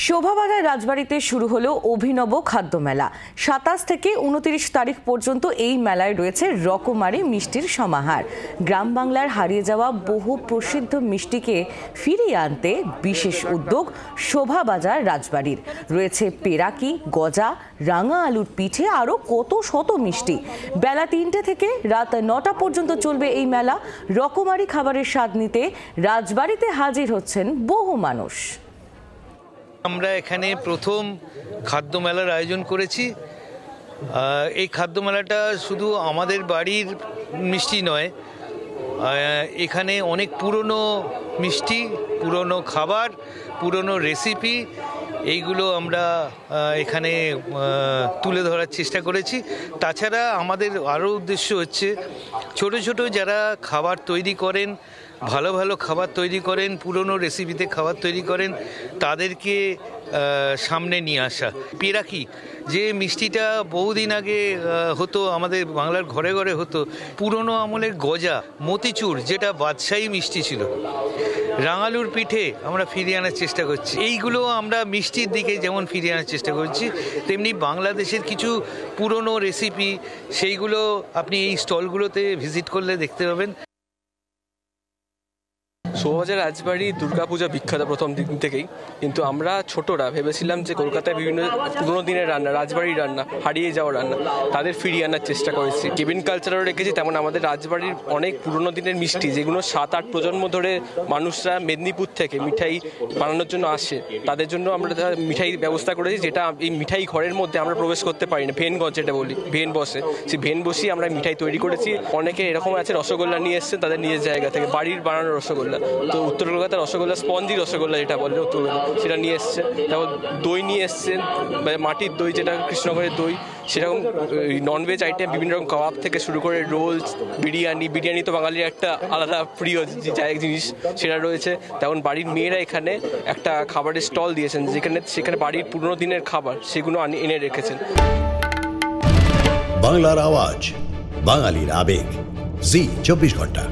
শোভাবাজার রাজবাড়িতে শুরু হলো অভিনব খাদ্য মেলা। ২৭ থেকে ২৯ তারিখ পর্যন্ত এই মেলায় রয়েছে রকমারি মিষ্টির সমাহার। গ্রাম বাংলার হারিয়ে যাওয়া বহু প্রসিদ্ধ মিষ্টিকে ফিরিয়ে আনতে বিশেষ উদ্যোগ শোভাবাজার রাজবাড়ির। রয়েছে পেরাকি, গজা, রাঙা আলুর পিঠে, আরও কত শত মিষ্টি। বেলা ৩টে থেকে রাত ৯টা পর্যন্ত চলবে এই মেলা। রকমারি খাবারের স্বাদ নিতে রাজবাড়িতে হাজির হচ্ছেন বহু মানুষ। আমরা এখানে প্রথম খাদ্য মেলার আয়োজন করেছি। এই খাদ্য মেলাটা শুধু আমাদের বাড়ির মিষ্টি নয়, এখানে অনেক পুরনো মিষ্টি, পুরনো খাবার, পুরনো রেসিপি, এইগুলো আমরা এখানে তুলে ধরার চেষ্টা করেছি। তাছাড়া আমাদের আরও উদ্দেশ্য হচ্ছে ছোট ছোট যারা খাবার তৈরি করেন, ভালো ভালো খাবার তৈরি করেন, পুরনো রেসিপিতে খাবার তৈরি করেন, তাদেরকে সামনে নিয়ে আসা। পেরাকি যে মিষ্টিটা বহুদিন আগে হতো, আমাদের বাংলার ঘরে ঘরে হতো, পুরনো আমলের গজা, মতিচুর যেটা বাদশাহী মিষ্টি ছিল, রাঙালুর পিঠে আমরা ফিরিয়ে আনার চেষ্টা করছি। এইগুলো আমরা মিষ্টির দিকে যেমন ফিরিয়ে আনার চেষ্টা করছি, তেমনি বাংলাদেশের কিছু পুরনো রেসিপি, সেইগুলো আপনি এই স্টলগুলোতে ভিজিট করলে দেখতে পাবেন। শোভাবাজার রাজবাড়ি দুর্গাপূজা বিখ্যাত প্রথম দিন থেকেই, কিন্তু আমরা ছোটরা ভেবেছিলাম যে কলকাতায় বিভিন্ন পুরোনো দিনের রান্না, রাজবাড়ির রান্না, হারিয়ে যাওয়া রান্না, তাদের ফিরিয়ে আনার চেষ্টা করেছি। কেবিন কালচারও রেখেছি। তেমন আমাদের রাজবাড়ির অনেক পুরোনো দিনের মিষ্টি, যেগুলো ৭-৮ প্রজন্ম ধরে মানুষরা মেদিনীপুর থেকে মিঠাই বানানোর জন্য আসে, তাদের জন্য আমরা মিঠাই ব্যবস্থা করেছি, যেটা এই মিঠাই ঘরের মধ্যে আমরা প্রবেশ করতে পারি না। ভেন গজ যেটা বলি, ভেন বসে, সেই ভেন বসিয়ে আমরা মিঠাই তৈরি করেছি। অনেকে এরকম আছে রসগোল্লা নিয়ে এসছে তাদের নিজের জায়গা থেকে, বাড়ির বানানো রসগোল্লা। তো উত্তর কলকাতার রসগোল্লা, স্পঞ্জি রসগোল্লা যেটা বলে উত্তর, সেটা নিয়ে এসছে। তারপর দই নিয়ে এসছেন, মাটির দই যেটা কৃষ্ণনগরের দই, সেরকম ননভেজ আইটেম বিভিন্ন রকম কাবাব থেকে শুরু করে রোলস, বিরিয়ানি তো বাঙালির একটা আলাদা প্রিয় জিনিস, সেটা রয়েছে। তেমন বাড়ির মেয়েরা এখানে একটা খাবারের স্টল দিয়েছেন, সেখানে বাড়ির পুরোনো দিনের খাবার সেগুলো এনে রেখেছেন। বাংলার আওয়াজ, বাঙালির আবেগ, জি ২৪ ঘন্টা।